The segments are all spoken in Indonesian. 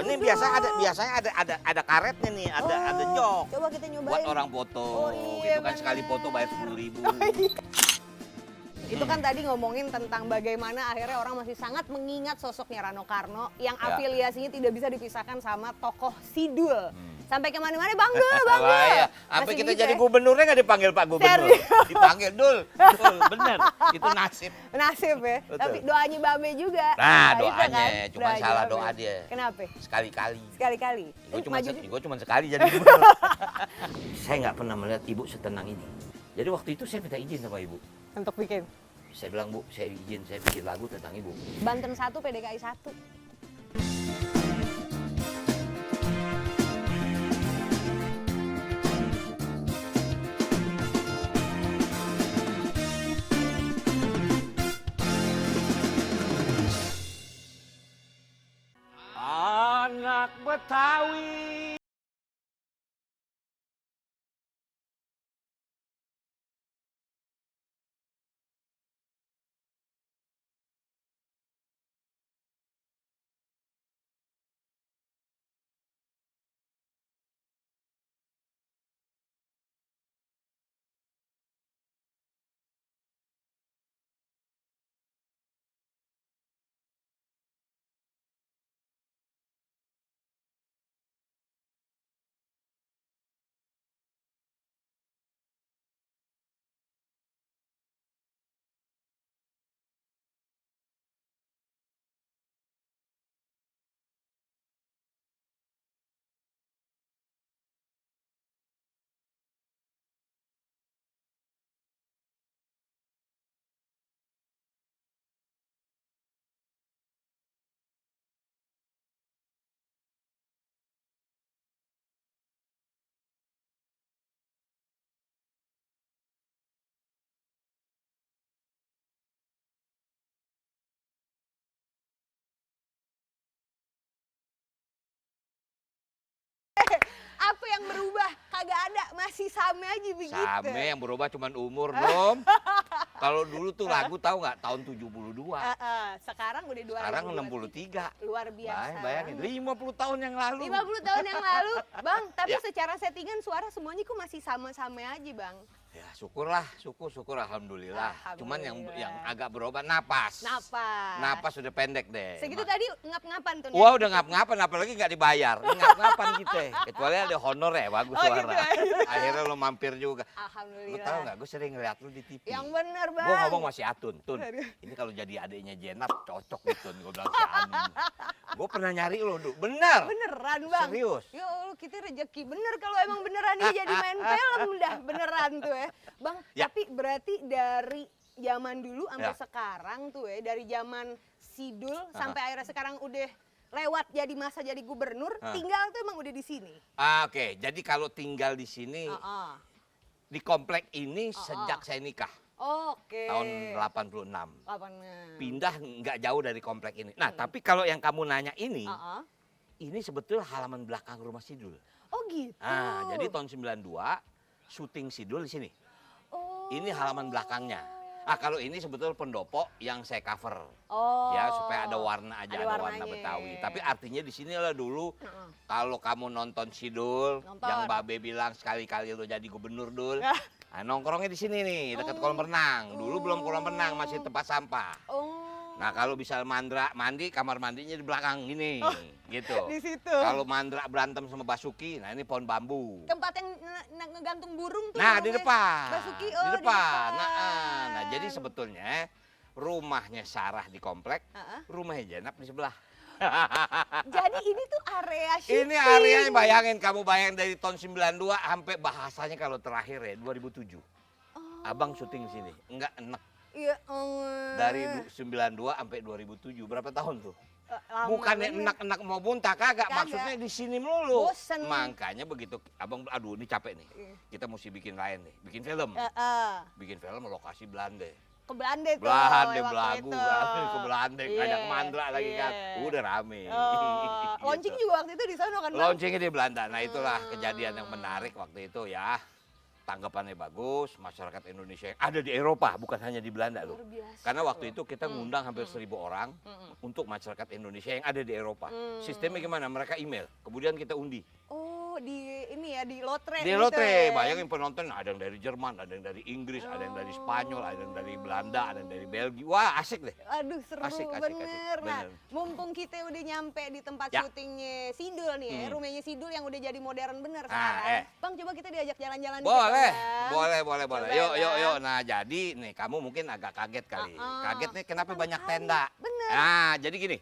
ini biasanya ada karetnya nih, ada jok. Coba kita nyobain. Buat orang foto. Oh, iya, gitu kan sekali bener. foto bayar 10.000. Itu kan tadi ngomongin tentang bagaimana akhirnya orang masih sangat mengingat sosoknya Rano Karno yang afiliasinya tidak bisa dipisahkan sama tokoh Sidul. Sampai kemana-mana Bang Dul, Bang Dul. Wah, ya. Sampai Masih kita bisa jadi ya? gubernurnya nggak dipanggil Pak Gubernur. Serius? Dipanggil Dul, bener. Itu nasib. Nasib ya. Betul. Tapi doanya Babe juga. Nah, itu doanya, cuma Doanya salah Babe. doa dia. Kenapa? Sekali-kali. Sekali-kali. Gue cuma sekali jadi gubernur. Saya nggak pernah melihat ibu setenang ini. Jadi waktu itu saya minta izin sama ibu. Untuk bikin. Saya bilang, Bu, saya izin, saya bikin lagu tentang ibu. Banten 1, PDKI 1. Anak Betawi. Apa yang berubah? Kagak ada, masih sama aja begitu. Sama yang berubah cuma umur, Dom. Kalau dulu tuh lagu tahu nggak tahun 72. Sekarang udah 2023. Sekarang 63. Luar biasa. Bayangin 50 tahun yang lalu. 50 tahun yang lalu, Bang. Tapi Ya. secara settingan suara semuanya kok masih sama-sama aja, Bang. Ya syukurlah, syukur alhamdulillah. Cuman yang Alhamdulillah. agak berubah napas. Napas udah pendek deh. Segitu tadi ngap-ngapan tuh. Wah udah ngap-ngapan, apalagi nggak dibayar. Ini ngap-ngapan kita. Kecuali ada honor ya, bagus Oh, suara. gitu ya. Akhirnya lo mampir juga. Lu Alhamdulillah. tahu nggak, gue sering ngeliat lu di TV. Yang bener, Bang. Gue ngomong masih Atun, Tun. Aduh. Ini kalau jadi adiknya Jenat cocok nih Tun. Gue bilang si Anu. Gue pernah nyari lo, Du. Bener. Beneran, Bang. Serius. Ya Allah, kita rezeki. Bener kalau emang beneran dia jadi main film dah. Beneran tuh ya. Bang, Ya. tapi berarti dari zaman dulu sampai Ya. sekarang tuh ya. Dari zaman Sidul sampai akhirnya sekarang udah lewat jadi masa jadi gubernur. Tinggal tuh emang udah di sini. Oke, jadi kalau tinggal di sini, di komplek ini sejak saya nikah. Oke. Tahun 86. Lapangan. Pindah nggak jauh dari komplek ini. Nah, tapi kalau yang kamu nanya ini sebetulnya halaman belakang rumah Sidul. Oh gitu. Nah, jadi tahun 92 syuting Sidul di sini. Oh. Ini halaman belakangnya. Ah, kalau ini sebetulnya pendopo yang saya cover. Oh. Ya, supaya ada warna aja, Ada ada warna warnanya. Betawi. Tapi artinya di sinilah dulu kalau kamu nonton Sidul, Nonton. yang Babe bilang sekali-kali lo jadi gubernur, Dul. Ya. Nah, nongkrongnya di sini nih, dekat kolam renang. Dulu belum kolam renang, masih tempat sampah. Oh. Nah, kalau bisa Mandra mandi, kamar mandinya di belakang ini, gitu. Di situ. Kalau Mandra berantem sama Basuki, nah ini pohon bambu. Tempat yang ngegantung burung tuh. Nah, di namanya. depan. Basuki, Di oh, depan. Nah, jadi sebetulnya rumahnya Sarah di komplek, rumahnya Jenap di sebelah. Jadi ini tuh area syuting. Ini areanya bayangin, kamu bayangin dari tahun 92 sampai bahasanya kalau terakhir ya 2007. Abang syuting di sini, enggak enak. Iya, Allah. Dari 92 sampai 2007, berapa tahun tuh? Lama Bukannya bener. enak-enak mau muntah, kagak. Kagak. Maksudnya di sini melulu. Bosen. Makanya begitu, abang, aduh ini capek nih. Kita mesti bikin lain nih, bikin film. Bikin film lokasi Belanda. Ke Belanda tuh. Belanda, waktu Belagu, itu. kan, ke Belanda, Iya, ngajak Mandra lagi kan. iya. Udah rame. Oh, launching Gitu. juga waktu itu di sana kan, Bang? Launchingnya di Belanda. Nah itulah kejadian yang menarik waktu itu ya. tanggapannya bagus, masyarakat Indonesia yang ada di Eropa, bukan hanya di Belanda loh. Luar biasa Karena waktu loh. itu kita ngundang hampir 1.000 orang untuk masyarakat Indonesia yang ada di Eropa. Sistemnya gimana? Mereka email, kemudian kita undi. Oh, di ini ya, di lotre Di gitu lotre, ya. bayangin penonton ada yang dari Jerman, ada yang dari Inggris, ada yang dari Spanyol, ada yang dari Belanda, ada yang dari Belgia. Wah, asik deh. Aduh, seru Asik, bener. Nah, bener. mumpung kita udah nyampe di tempat Ya. syutingnya Sidul nih ya, rumahnya Sidul yang udah jadi modern bener Ah, sekarang. Bang, coba kita diajak jalan-jalan dikit, Boleh, Bang. boleh. Coba, Yuk. Bang. Nah, jadi nih kamu mungkin agak kaget kali. Kaget nih kenapa Pertama banyak kali. tenda. Bener. Nah, jadi gini.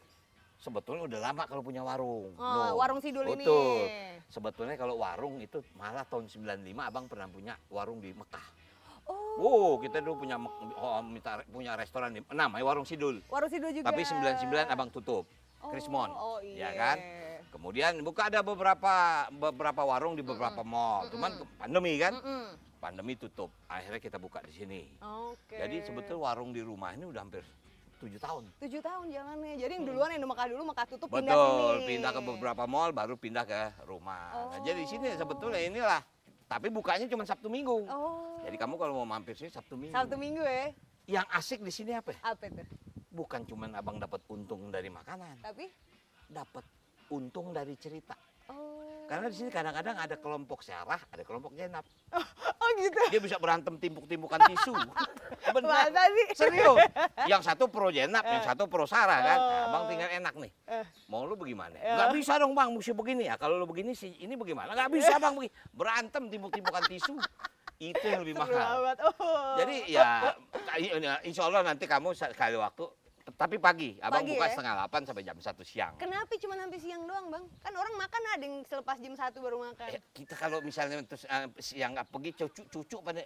Sebetulnya udah lama kalau punya warung. Oh, warung Sidul ini. Betul. Sebetulnya kalau warung itu malah tahun 95 Abang pernah punya warung di Mekah. Oh. Kita dulu punya restoran di namanya Warung Sidul. Warung Sidul juga. Tapi 99 Abang tutup. Oh, Krismon. oh Ya iya. kan? Kemudian buka ada beberapa warung di beberapa mall. Cuman pandemi kan? Pandemi tutup. Akhirnya kita buka di sini. Oke. Jadi sebetulnya warung di rumah ini udah hampir 7 tahun. 7 tahun jalannya. Jadi yang duluan yang di Mekah dulu, Mekah tutup pindah sini. Betul, pindah ke beberapa mall baru pindah ke rumah. Nah, jadi di sini sebetulnya inilah. Tapi bukanya cuma Sabtu Minggu. Oh. Jadi kamu kalau mau mampir sini Sabtu Minggu. Sabtu Minggu ya. Yang asik di sini apa? Apa itu? Bukan cuma Abang dapat untung dari makanan, Tapi dapat untung dari cerita. oh. Karena di sini kadang-kadang ada kelompok Sarah, ada kelompok Jenab. Oh gitu. Dia bisa berantem timpuk-timpukan tisu. Bener. Masa sih? Serius. Yang satu pro Jenab, yang satu pro Sarah kan. Oh. Nah, Abang tinggal enak nih. Mau lu bagaimana? Ya. Nggak bisa dong Bang, mesti begini ya. Kalau lu begini sih, ini bagaimana? Nggak bisa Bang begini. Berantem timpuk-timpukan tisu. Itu yang lebih Seru mahal. amat. Oh. Jadi ya, insya Allah nanti kamu sekali waktu, tapi pagi. Abang Pagi buka ya? setengah 8 sampai jam 1 siang. Kenapa cuma sampai siang doang, Bang? Kan orang makan ada yang selepas jam 1 baru makan. Kita kalau misalnya terus siang nggak pergi, cucu pada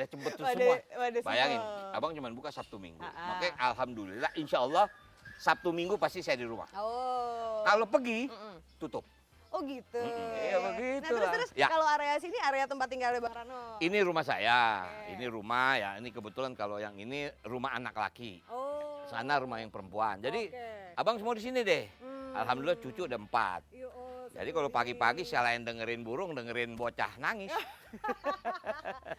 cembet tuh Pada- semua. pada semua. Bayangin, abang cuma buka Sabtu Minggu. Ah. Makanya alhamdulillah, insya Allah Sabtu Minggu pasti saya di rumah. Oh. Kalau pergi, tutup. Oh gitu. Iya, begitu Nah, lah. terus Ya. kalau area sini area tempat tinggalnya Bang Rano. Ini rumah saya, Oke. ini rumah ya. Ini kebetulan kalau yang ini rumah anak laki. Oh. Sana rumah yang perempuan. Jadi Oke. abang semua di sini deh. Alhamdulillah cucu udah 4. Iya, oh, Jadi kalau pagi-pagi selain dengerin burung, dengerin bocah nangis.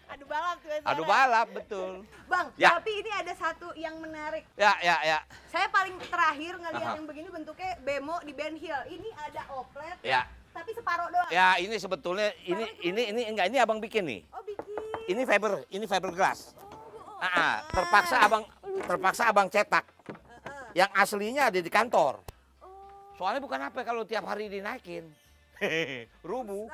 adu balap tuh. Adu balap, betul. Bang, Ya. tapi ini ada satu yang menarik. Ya. Saya paling terakhir ngelihat Aha. yang begini bentuknya bemo di Ben Hill. Ini ada oplet. Ya. Tapi separuh doang. Ya, ini sebetulnya ini abang bikin nih. Oh, bikin. Ini fiberglass. Terpaksa abang cetak. Yang aslinya ada di kantor. Soalnya bukan apa kalau tiap hari dinaikin. Rubuh.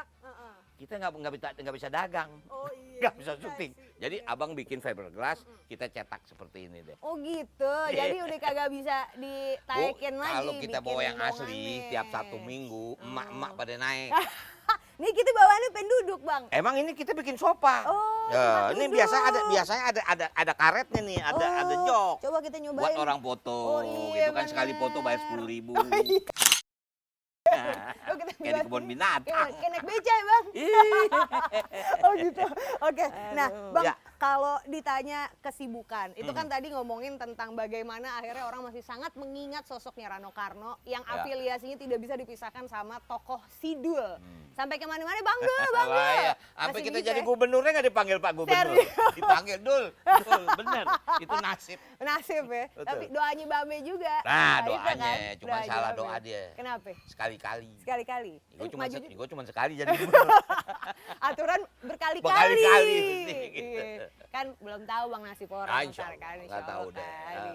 Kita nggak bisa dagang. Oh iya. Nggak bisa syuting. Jadi abang bikin fiberglass, kita cetak seperti ini deh. Oh gitu. Jadi udah kagak bisa ditaikin lagi. Kalau kita bawa yang bikin asli bongannya. tiap Sabtu Minggu, emak-emak pada naik. Nih kita bawaannya penduduk, Bang. Emang ini kita bikin sofa. Oh, Ya, tempat ini duduk. biasanya ada karetnya nih, ada jok. Coba kita nyobain. Buat orang foto, Oh, iya, gitu kan sekali bener. foto bayar 10.000. Oh, kita Kayak di kebun binatang. Kayak naik beca ya, Bang? Oh gitu. Oke. Nah, Bang, Ya. kalau ditanya kesibukan, itu kan tadi ngomongin tentang bagaimana akhirnya orang masih sangat mengingat sosoknya Rano Karno yang Ya. afiliasinya tidak bisa dipisahkan sama tokoh Sidul. Sampai kemana-mana Wah, bangga. ya. Sampai Masih kita bisa jadi ya? gubernurnya nggak dipanggil Pak Gubernur. Serius? Dipanggil Dul, bener. Itu nasib. Nasib ya. Betul. Tapi doanya Babe juga. Nah, itu doanya, cuma Doanya salah Babe. doa dia. Kenapa? Sekali-kali. Sekali-kali. Gue cuma sekali jadi gubernur. Aturan berkali-kali. Berkali-kali, mesti gitu. Iya. Kan belum tahu Bang nasib orang. Ah, insya ntar kan, Allah, insya nggak tahu Allah deh. kan.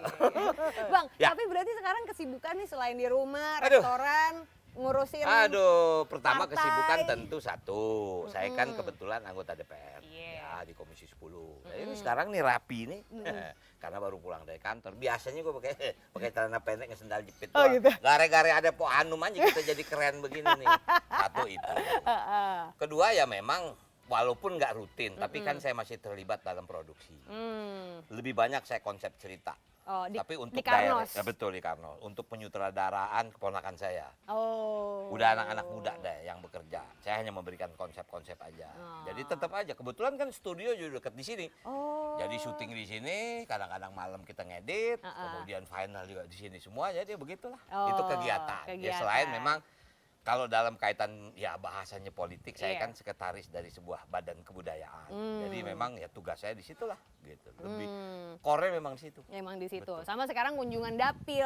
Bang, Ya. tapi berarti sekarang kesibukan nih selain di rumah, Aduh. restoran, ngurusin. Aduh, pertama Partai. kesibukan tentu satu. Saya kan kebetulan anggota DPR Iya. ya, di Komisi 10. Nah, ini sekarang nih rapi nih. Karena baru pulang dari kantor. Biasanya gue pakai celana pendek nge sendal jepit. Oh, doang. gitu. Gare-gare ada po anum aja kita jadi keren begini nih. Satu itu. Kedua ya memang walaupun nggak rutin, tapi kan saya masih terlibat dalam produksi. Lebih banyak saya konsep cerita. Oh, Tapi untuk di Karnos. ya betul di Karnos. Untuk penyutradaraan keponakan saya. Oh. Udah anak-anak muda deh yang bekerja. Saya hanya memberikan konsep-konsep aja. Oh. Jadi tetap aja. Kebetulan kan studio juga dekat di sini. Oh. Jadi syuting di sini, kadang-kadang malam kita ngedit, kemudian final juga di sini semua. Jadi begitulah. Oh, Itu kegiatan. Ya kegiatan. selain memang Kalau dalam kaitan ya bahasanya politik, saya Iya. kan sekretaris dari sebuah badan kebudayaan. Jadi memang ya tugas saya di situlah gitu. Lebih core memang di situ. Emang di situ. Betul. Sama sekarang kunjungan dapil.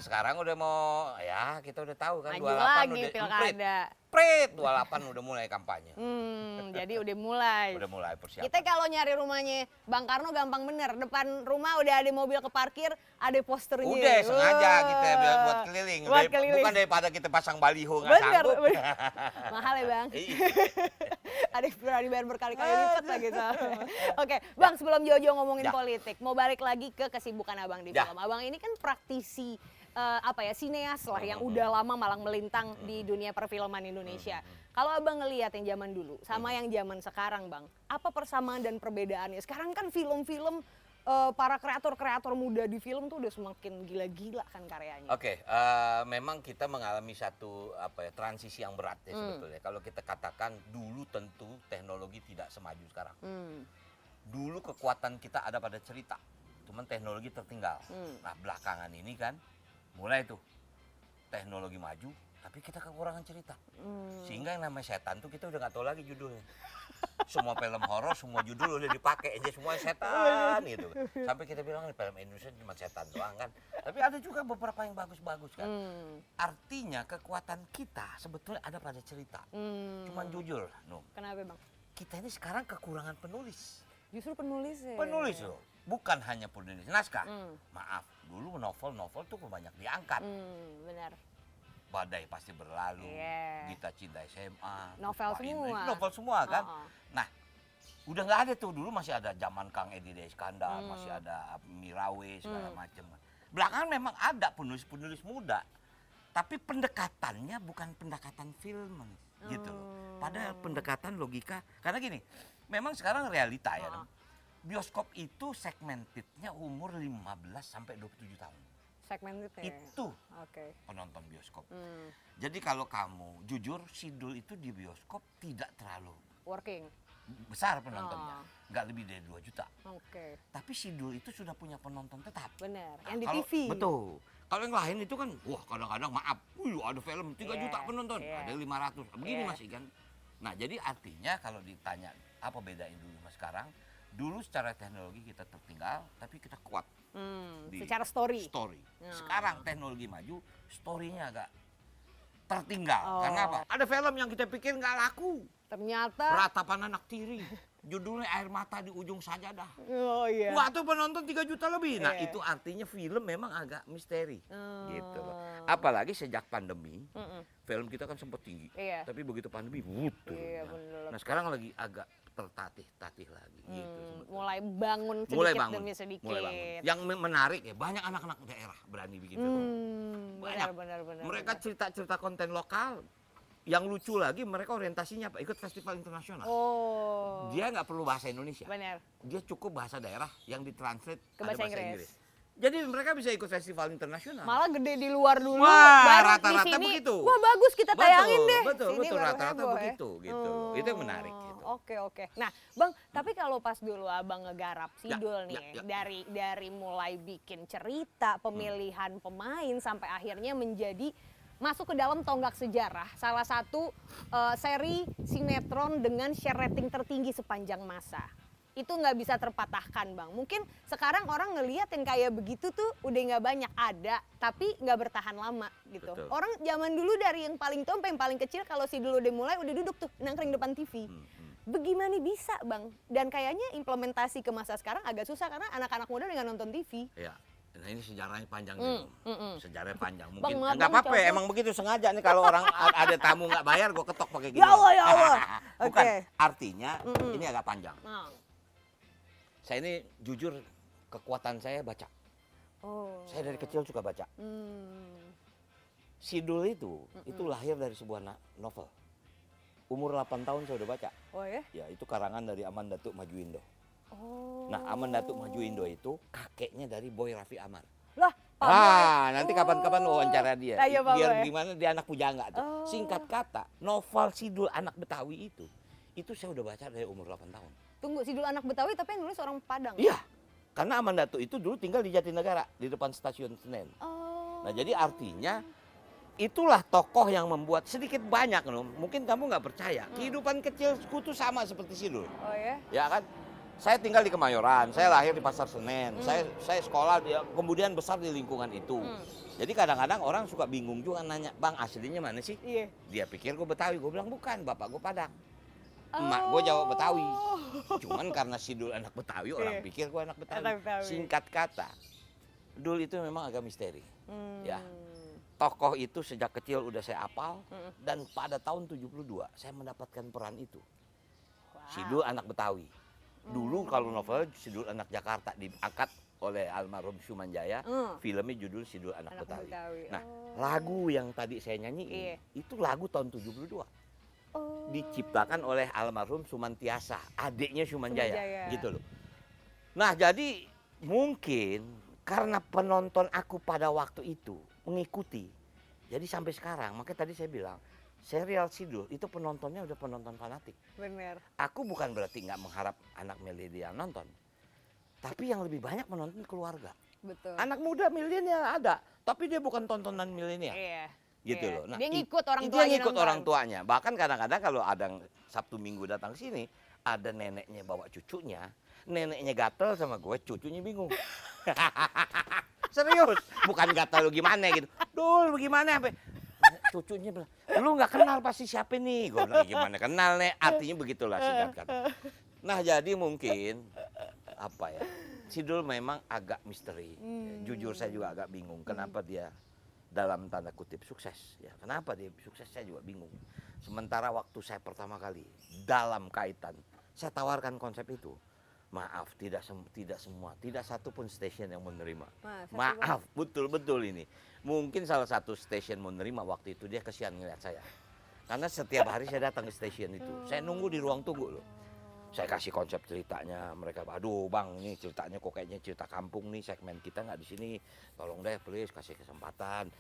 Sekarang udah mau ya kita udah tahu kan Maju 28 lagi udah pilkada. Prit 28 udah mulai kampanye. Jadi udah mulai. Udah mulai persiapan. Kita kalau nyari rumahnya Bang Karno gampang bener. Depan rumah udah ada mobil keparkir, ada posternya. Udah sengaja Wah. kita biar buat keliling. Buat keliling. Bukan daripada kita pasang baliho nggak Bener, sanggup. bener. Mahal ya Bang. Iya. Ada yang berani bayar berkali-kali lipat lagi soalnya. Oke, Bang sebelum Jojo ngomongin Ya. politik, mau balik lagi ke kesibukan Abang di Ya. film. Abang ini kan praktisi sineas lah yang udah lama malang melintang di dunia perfilman Indonesia. Kalau Abang ngelihat yang zaman dulu sama yang zaman sekarang, Bang, apa persamaan dan perbedaannya? Sekarang kan film-film para kreator-kreator muda di film tuh udah semakin gila-gila kan karyanya. Oke, memang kita mengalami satu transisi yang berat ya sebetulnya. Kalau kita katakan dulu tentu teknologi tidak semaju sekarang. Dulu kekuatan kita ada pada cerita, cuman teknologi tertinggal. Nah belakangan ini kan mulai tuh teknologi maju, tapi kita kekurangan cerita. Sehingga yang namanya setan tuh kita udah nggak tahu lagi judulnya. Semua film horor, semua judul udah dipakai aja semua setan gitu. Sampai kita bilang film Indonesia cuma setan doang kan. Tapi ada juga beberapa yang bagus-bagus kan. Artinya kekuatan kita sebetulnya ada pada cerita. Cuman jujur, Num, Kenapa Bang? kita ini sekarang kekurangan penulis. Justru penulis ya. Penulis loh, bukan hanya penulis naskah. Maaf, dulu novel tuh banyak diangkat. Benar. Badai Pasti Berlalu, Iya. Gita Cinta SMA, Novel Puspa semua. Indra, novel semua kan. Oh. Nah, udah nggak ada tuh, dulu masih ada zaman Kang Edi Iskandar, masih ada Mirawe segala macam. Belakangan memang ada penulis-penulis muda, tapi pendekatannya bukan pendekatan film gitu loh. Padahal pendekatan logika, karena gini, memang sekarang realita ya. Bioskop itu segmentednya umur 15 sampai 27 tahun. Segmented ya. Itu Oke. penonton bioskop. Jadi kalau kamu jujur, Sidul itu di bioskop tidak terlalu Working. besar penontonnya, nggak lebih dari 2 juta. Oke. Tapi Sidul itu sudah punya penonton tetap. Benar. Nah, Yang di kalau- TV. Betul. Kalau yang lain itu kan, wah kadang-kadang maaf, ada film 3 Iya, juta penonton, iya. ada 500, begini Iya. masih kan. Nah jadi artinya kalau ditanya apa bedain dulu sama sekarang, dulu secara teknologi kita tertinggal, tapi kita kuat. Di Secara story. Sekarang teknologi maju, story-nya agak tertinggal. Oh. Karena apa? Ada film yang kita pikir nggak laku. Ternyata. Ratapan Anak Tiri. Judulnya Air Mata di Ujung Sajadah. Oh iya. Wah, tuh penonton 3 juta lebih. Nah, Iya. itu artinya film memang agak misteri. Gitu loh. Apalagi sejak pandemi, film kita kan sempat tinggi. Iya. Tapi begitu pandemi, turun. Iya, bener. Nah, sekarang lagi agak tertatih-tatih lagi gitu sebetulnya. Mulai bangun sedikit Mulai bangun, demi sedikit. mulai bangun. Yang menarik ya, banyak anak-anak daerah berani bikin film. Banyak. Benar. Mereka cerita-cerita konten lokal. Yang lucu lagi, mereka orientasinya apa? Ikut festival internasional. Oh. Dia nggak perlu bahasa Indonesia. Benar. Dia cukup bahasa daerah yang ditranslate Ke ada bahasa Inggris. Jadi mereka bisa ikut festival internasional. Malah gede di luar dulu. Wah, baru rata-rata di sini. begitu. Wah bagus kita tayangin deh. Betul, Sini betul, baru rata-rata heboh ya. begitu, gitu. Itu yang menarik gitu. Oke. Nah, Bang, tapi kalau pas dulu Abang ngegarap Sidul nih, ya. dari mulai bikin cerita, pemilihan pemain sampai akhirnya menjadi masuk ke dalam tonggak sejarah, salah satu seri sinetron dengan share rating tertinggi sepanjang masa. Itu nggak bisa terpatahkan, Bang. Mungkin sekarang orang ngelihat yang kayak begitu tuh udah nggak banyak ada, tapi nggak bertahan lama gitu. Betul. Orang zaman dulu dari yang paling tua sampai yang paling kecil, kalau Sidul udah mulai udah duduk tuh nangkring depan TV. Bagaimana bisa, Bang? Dan kayaknya implementasi ke masa sekarang agak susah karena anak-anak muda dengan nonton TV. Ya. Nah ini sejarahnya panjang nih. Sejarahnya panjang. Bang, Mungkin Abang nggak apa-apa ya, contoh. emang begitu sengaja nih kalau orang ada tamu nggak bayar, gue ketok pakai gini. Ya Allah, ya Allah. Bukan, Oke. artinya ini agak panjang. Nah. Saya ini jujur, kekuatan saya baca. Oh. Saya dari kecil suka baca. Sidul itu lahir dari sebuah novel. Umur 8 tahun saya udah baca. Oh ya? Ya, itu karangan dari Aman Datuk Majuindo. Oh. Nah, Aman Datuk Majuindo itu kakeknya dari Boy Raffi Amar. Lah, Pak Boy. Nanti kapan-kapan wawancara dia. Lah, iya, Pak Biar Boy. gimana dia anak pujangga tuh. Oh. Singkat kata, novel Sidul anak Betawi itu saya udah baca dari umur 8 tahun. Tunggu, Sidul anak Betawi tapi yang nulis orang Padang. Iya. Karena Aman Datuk itu dulu tinggal di Jatinegara, di depan stasiun Senen. Oh. Nah, jadi artinya itulah tokoh yang membuat sedikit banyak, mungkin kamu nggak percaya. Kehidupan kecilku tuh sama seperti Sidul. Oh ya? Ya kan? Saya tinggal di Kemayoran, saya lahir di Pasar Senen, saya sekolah, kemudian besar di lingkungan itu. Jadi kadang-kadang orang suka bingung juga nanya, Bang aslinya mana sih? Iya. Dia pikir gue Betawi, gue bilang bukan, bapak gue Padang. Emak gue Jawa Betawi. Cuman karena Sidul anak Betawi, orang pikir gue anak Betawi. Anak Betawi. Singkat kata, Dul itu memang agak misteri. Ya. Tokoh itu sejak kecil udah saya apal, dan pada tahun 72 saya mendapatkan peran itu. Sidul anak Betawi. Dulu kalau novel Sidul anak Jakarta diangkat oleh almarhum Sumanjaya, filmnya judul Sidul anak Betawi. Nah, lagu yang tadi saya nyanyi itu lagu tahun 72. Diciptakan oleh almarhum Sumantiasa, adiknya Sumanjaya, gitu loh. Nah, jadi mungkin karena penonton aku pada waktu itu mengikuti, jadi sampai sekarang, makanya tadi saya bilang serial Sidul itu penontonnya udah penonton fanatik. Bener. Aku bukan berarti nggak mengharap anak milenial nonton, tapi yang lebih banyak menonton keluarga. Betul. Anak muda milenial ada, tapi dia bukan tontonan milenial. Iya. Gitu Iya. loh. Nah, Dia ngikut orang dia tuanya ngikut nonton. orang tuanya. Bahkan kadang-kadang kalau ada Sabtu Minggu datang sini, ada neneknya bawa cucunya, neneknya gatel sama gue, cucunya bingung. Serius, bukan gatel lu gimana gitu. Dul, gimana? Cucunya bilang, lu nggak kenal pasti siapa nih? Gue bilang, gimana kenal nih? Artinya begitulah singkat kata. Nah, jadi mungkin apa ya? Sidul memang agak misteri. Jujur saya juga agak bingung kenapa dia dalam tanda kutip sukses. Ya, kenapa dia sukses saya juga bingung. Sementara waktu saya pertama kali dalam kaitan saya tawarkan konsep itu. Maaf, tidak semua, tidak satu pun stasiun yang menerima. Maaf, betul-betul ini. Mungkin salah satu stasiun menerima waktu itu, dia kesian ngeliat saya. Karena setiap hari saya datang ke stasiun itu, saya nunggu di ruang tunggu loh. Saya kasih konsep ceritanya, mereka, aduh bang, ini ceritanya kok kayaknya cerita kampung nih, segmen kita nggak di sini. Tolong deh, please kasih kesempatan.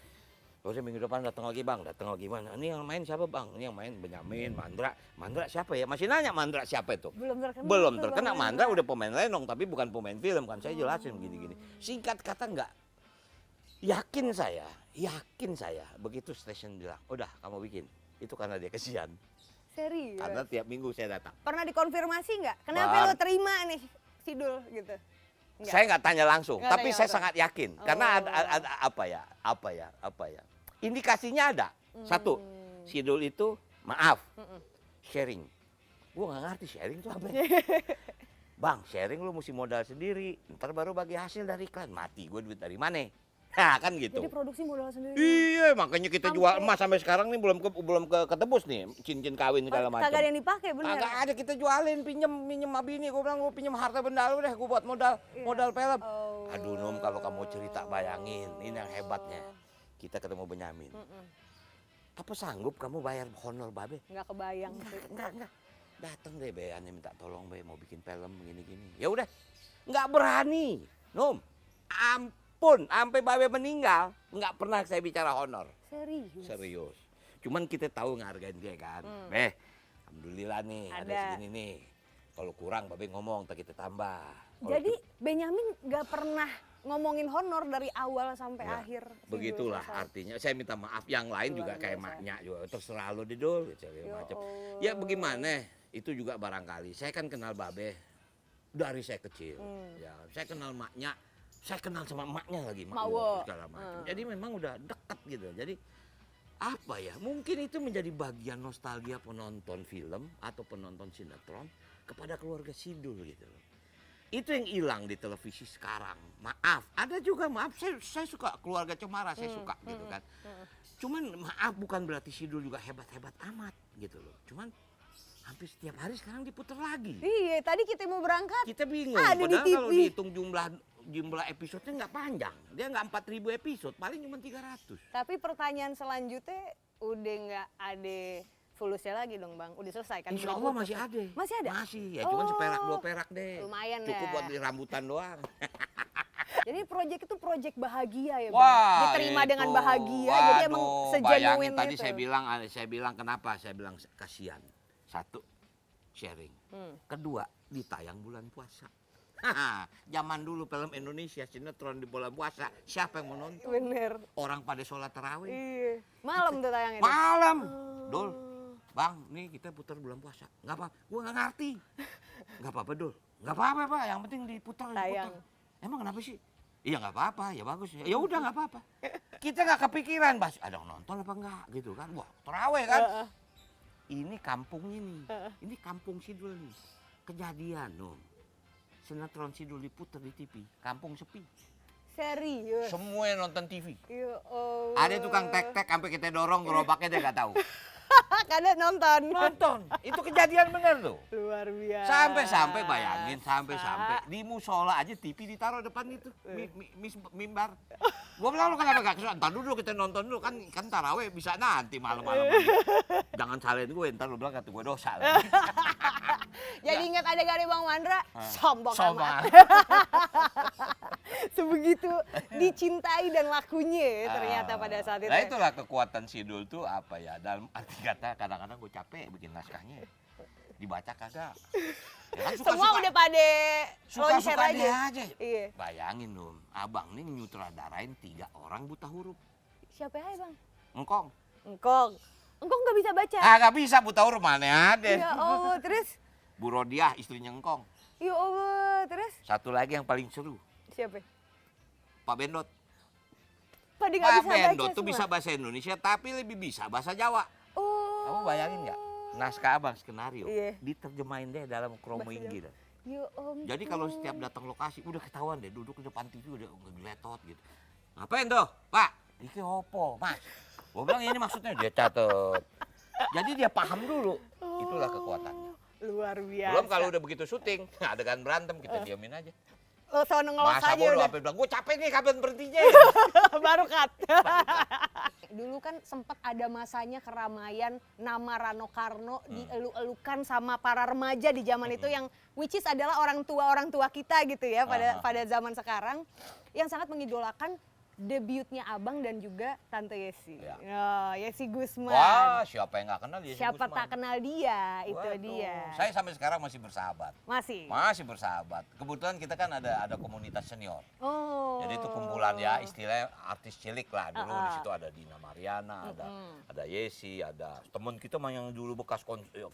Terus minggu depan datang lagi bang, datang lagi mana? Ini yang main siapa bang? Ini yang main Benyamin, Mandra. Mandra siapa ya? Masih nanya Mandra siapa itu? Belum terkenal. Mandra udah pemain lenong, tapi bukan pemain film kan. Saya jelasin gini-gini. Singkat kata nggak. Yakin saya. Begitu stasiun bilang, udah kamu bikin. Itu karena dia kesian. Serius? Karena tiap minggu saya datang. Pernah dikonfirmasi nggak? Kenapa lo terima nih Sidul gitu? Enggak. Saya nggak tanya langsung, Nggak tapi tanya saya langsung. sangat yakin. Karena ada apa ya. Indikasinya ada. Satu, Sidul itu maaf, sharing. Gue nggak ngerti sharing itu apa. Bang, sharing lu mesti modal sendiri, ntar baru bagi hasil dari iklan. Mati gue duit dari mana? Nah, kan gitu. Jadi produksi modal sendiri. Iya, makanya kita jual emas sampai sekarang nih belum ketebus nih cincin kawin segala macam. Kagak ada yang dipakai bener. Kagak ada, kita jualin, pinjem abini. Gue bilang gue pinjem harta benda lu deh, gue buat modal film. Aduh Num, kalau kamu cerita bayangin, ini yang hebatnya. Kita ketemu Benyamin. Apa sanggup kamu bayar honor babe? Nggak kebayang. Enggak. Datang deh be, aneh minta tolong be, mau bikin film gini-gini. Ya udah, nggak berani. Num, ampun, sampai babe meninggal, nggak pernah saya bicara honor. Serius. Cuman kita tahu ngehargain dia kan. Alhamdulillah nih, ada segini nih. Kalau kurang babe ngomong, kita tambah. Jadi Benyamin nggak pernah ngomongin honor dari awal sampai akhir. Begitulah artinya. Saya minta maaf, yang lain juga kayak maknya juga. Terserah lo deh Dul, macam. Ya bagaimana? Itu juga barangkali. Saya kan kenal babe dari saya kecil. Ya, saya kenal maknya. Saya kenal sama emaknya lagi, Makwo segala macam. Jadi memang udah dekat gitu. Jadi apa ya? Mungkin itu menjadi bagian nostalgia penonton film atau penonton sinetron kepada keluarga Sidul gitu loh. Itu yang hilang di televisi sekarang. Maaf, ada juga maaf. Saya suka keluarga Cemara, saya suka gitu kan. Cuman maaf, bukan berarti Sidul juga hebat-hebat amat gitu loh. Cuman hampir setiap hari sekarang diputar lagi. Iya, tadi kita mau berangkat. Kita bingung. Ada Padahal di TV. kalau dihitung jumlah episodenya nggak panjang. Dia nggak 4.000 episode, paling cuma 300. Tapi pertanyaan selanjutnya udah nggak ada fulusnya lagi dong Bang. Udah selesai kan? Insya Allah masih ada. Masih ada? Masih, ya cuma seperak 2 perak deh. Lumayan Cukup ya. buat beli rambutan doang. Jadi proyek itu proyek bahagia ya Bang? Wah, Diterima itu. dengan bahagia, jadi emang segenuine bayangin tadi itu. saya bilang kenapa? Saya bilang kasihan. Satu, sharing. Kedua, ditayang bulan puasa. Zaman dulu film Indonesia sinetron di bulan puasa, siapa yang mau nonton? Bener. Orang pada sholat tarawih. Iya. Malam tuh tayangnya. Malam. Dul, Bang, nih kita putar bulan puasa. Nggak apa, gua nggak ngerti. Nggak apa-apa, Dul. Nggak apa-apa, Pak. Yang penting diputar. Tayang. Emang kenapa sih? Iya nggak apa-apa, ya bagus. Ya udah nggak apa-apa. Kita nggak kepikiran, Bas. Ada yang nonton apa enggak gitu kan? Wah, tarawih kan? Ini kampungnya nih. Ini kampung Sidul nih. Kejadian, Nom. Sinetron Sidul diputar di TV. Kampung sepi. Serius. Semua yang nonton TV. Ya Allah. Ada tukang tek-tek sampai kita dorong gerobaknya dia nggak tahu. Kadang nonton. Nonton. Itu kejadian bener tuh. Luar biasa. Sampai-sampai bayangin, sampai-sampai di musola aja TV ditaruh depan itu, mimbar. Gua bilang lu kenapa gak kesana? Ntar dulu kita nonton dulu kan taraweh bisa nanti malam-malam. Jangan salahin gue, ntar lu bilang kata gue dosa. Jadi ingat ada gari Bang Mandra, sombong amat. Sombong. Sebegitu dicintai dan lakunya ya, ternyata pada saat itu. Nah itulah kekuatan Sidul tuh apa ya, dalam arti kata kadang-kadang gue capek bikin naskahnya. Dibaca kagak. Ya kan Semua udah pada loncat suka-suka aja. dia aja. Iya. Bayangin dong, abang ini nyutradarain 3 orang buta huruf. Siapa ya Bang? Engkong. Engkong. Engkong nggak bisa baca. Gak bisa buta huruf mana ada. Ya Allah, terus? Bu Rodiah istrinya Engkong. Ya Allah, terus? Satu lagi yang paling seru, Siapa? Pak Bendot. Pada nggak Pak bisa baca Bendot tuh semua? bisa bahasa Indonesia tapi lebih bisa bahasa Jawa. Oh. Kamu bayangin nggak? Naskah abang skenario Iya. diterjemahin deh dalam kromo Bahasa Inggil. Ya ampun. Jadi kalau setiap datang lokasi udah ketahuan deh duduk di depan TV udah ngegeletot gitu. Ngapain tuh, Pak? Iki opo, Mas? Gua bilang ini maksudnya dia catet. Jadi dia paham dulu. Itulah kekuatannya. Luar biasa. Belum kalau udah begitu syuting, adegan berantem kita diamin aja. Lo sono ngelos Masa aja bodoh udah. apa bilang, gue capek nih kapan berhentinya. Baru cut. Dulu kan sempat ada masanya keramaian nama Rano Karno dielu-elukan sama para remaja di zaman itu yang which is adalah orang tua kita gitu ya pada zaman sekarang yang sangat mengidolakan debutnya Abang dan juga Tante Yesi. Ya. Oh, Yesi Gusman. Wah, siapa yang nggak kenal Yesi Siapa Gusman? tak kenal dia, itu Waduh, dia. Saya sampai sekarang masih bersahabat. Masih. Masih bersahabat. Kebetulan kita kan ada komunitas senior. Oh. Jadi itu kumpulan ya istilahnya artis cilik lah. Dulu di situ ada Dina Mariana, ada Yesi, ada temen kita mah yang dulu bekas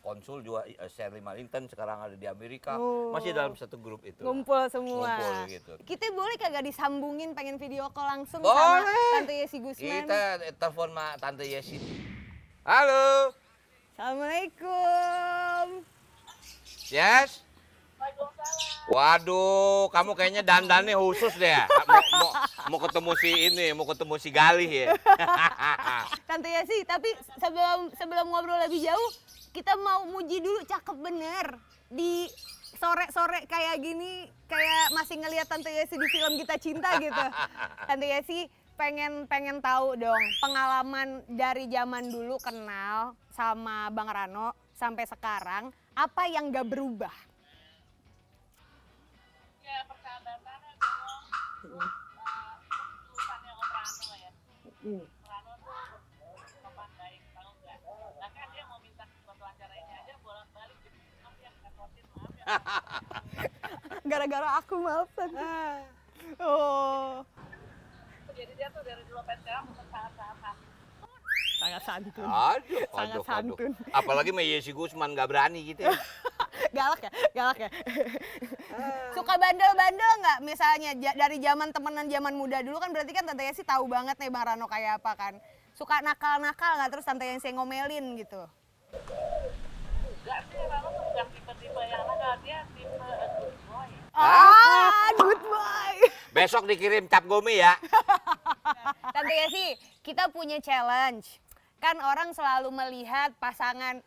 konsul juga Shirley Marlington sekarang ada di Amerika. Masih dalam satu grup itu. Ngumpul semua. Ngumpul gitu. Kita boleh kagak disambungin pengen video call langsung sama Boleh. Tante Yesi Gusman? Kita telepon sama Tante Yesi. Halo. Assalamualaikum. Yes. Waduh, kamu kayaknya dandannya khusus deh. Mau ketemu si Galih ya. Tante Yesi, tapi sebelum ngobrol lebih jauh, kita mau muji dulu cakep bener. Di sore-sore kayak gini, kayak masih ngelihat Tante Yesi di film Kita Cinta gitu. Tante Yesi pengen tahu dong pengalaman dari zaman dulu kenal sama Bang Rano sampai sekarang, apa yang gak berubah? Ya persahabatannya dong, terus ketulusannya Om Rano ya. Rano tuh sopan baik, tahu nggak? Bahkan dia mau minta buat wawancara ini aja bolak-balik gitu. Maaf ya, ngerepotin, maaf ya. Gara-gara aku maafkan. Oh, Jadi dia tuh dari dulu sampai sekarang tetap sangat-sangat santun. sangat santun. Aduh. Santun. Apalagi sama Yesi Gusman nggak berani gitu ya. Galak ya. Suka bandel-bandel nggak? Misalnya dari zaman temenan zaman muda dulu kan berarti kan Tante Yesi tahu banget nih Bang Rano kayak apa kan. Suka nakal-nakal nggak terus Tante Yesi ngomelin gitu? Enggak sih, Rano tuh bukan tipe-tipe yang nakal, dia tipe good boy. Good boy. Besok dikirim cap gome ya. Tante Yesi, kita punya challenge. Kan orang selalu melihat pasangan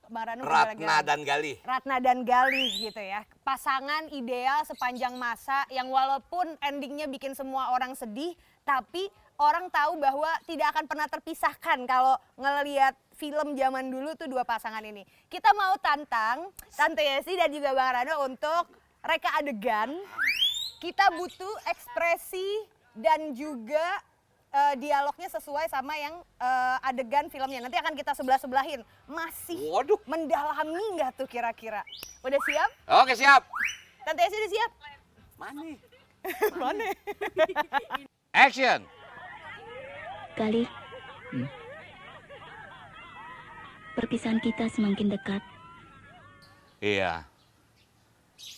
Bang Rano Ratna dan Galih. Ratna dan Galih gitu ya. Pasangan ideal sepanjang masa yang walaupun endingnya bikin semua orang sedih, tapi orang tahu bahwa tidak akan pernah terpisahkan kalau ngelihat film zaman dulu tuh dua pasangan ini. Kita mau tantang Tante Yesi dan juga Bang Rano untuk reka adegan. Kita butuh ekspresi dan juga dialognya sesuai sama yang adegan filmnya. Nanti akan kita sebelah-sebelahin. Masih Waduh. mendalami nggak tuh kira-kira? Udah siap? Oke siap. Tante Yesi udah siap? Mana? Mana? Action. Kali, perpisahan kita semakin dekat. Iya.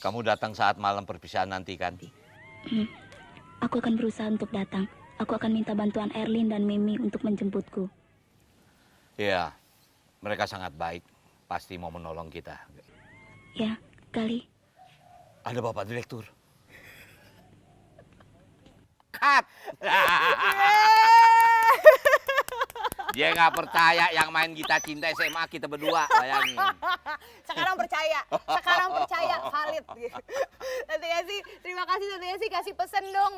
Kamu datang saat malam perpisahan nanti kan? Aku akan berusaha untuk datang. Aku akan minta bantuan Erlin dan Mimi untuk menjemputku. Iya. Mereka sangat baik. Pasti mau menolong kita. Ya, Kali. Ada Bapak Direktur. Cut. Dia nggak percaya yang main Gita Cinta SMA kita berdua, bayangin. Sekarang percaya, valid. Tante Yesi, terima kasih Tante Yesi, kasih pesan dong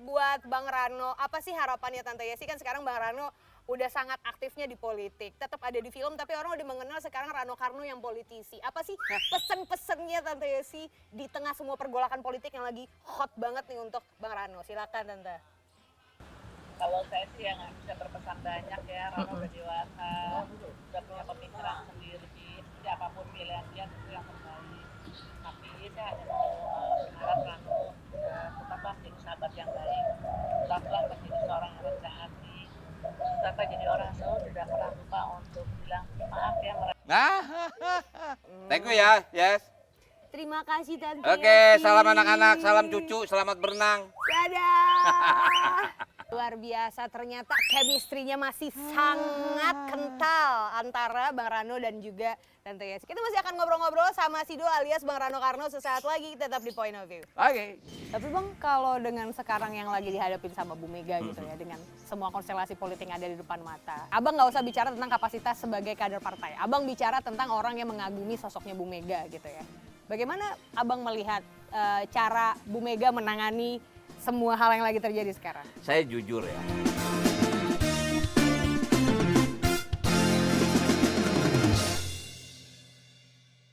buat Bang Rano. Apa sih harapannya Tante Yesi? Kan sekarang Bang Rano udah sangat aktifnya di politik, tetap ada di film, tapi orang udah mengenal sekarang Rano Karno yang politisi. Apa sih pesan-pesannya Tante Yesi di tengah semua pergolakan politik yang lagi hot banget nih untuk Bang Rano? Silakan Tante. Kalau saya sih ya nggak bisa berpesan banyak ya, Rano udah dewasa, udah punya pemikiran sendiri, jadi apapun pilihan dia itu yang terbaik. Tapi saya hanya mau berharap Rano tetaplah menjadi sahabat yang baik, tetaplah menjadi seorang yang rendah hati, tetaplah jadi orang yang selalu tidak pernah lupa untuk bilang maaf ya. Thank you ya, yes. Terima kasih Tante Oke, Yesi. salam anak-anak, salam cucu, selamat berenang. Dadah. Luar biasa, ternyata chemistry-nya masih sangat kental antara Bang Rano dan juga Tante Yesi. Kita masih akan ngobrol-ngobrol sama Sido alias Bang Rano Karno sesaat lagi, tetap di Point of View. Oke. Tapi Bang, kalau dengan sekarang yang lagi dihadapin sama Bu Mega gitu ya, dengan semua konstelasi politik yang ada di depan mata, Abang nggak usah bicara tentang kapasitas sebagai kader partai. Abang bicara tentang orang yang mengagumi sosoknya Bu Mega gitu ya. Bagaimana Abang melihat cara Bu Mega menangani semua hal yang lagi terjadi sekarang? Saya jujur ya,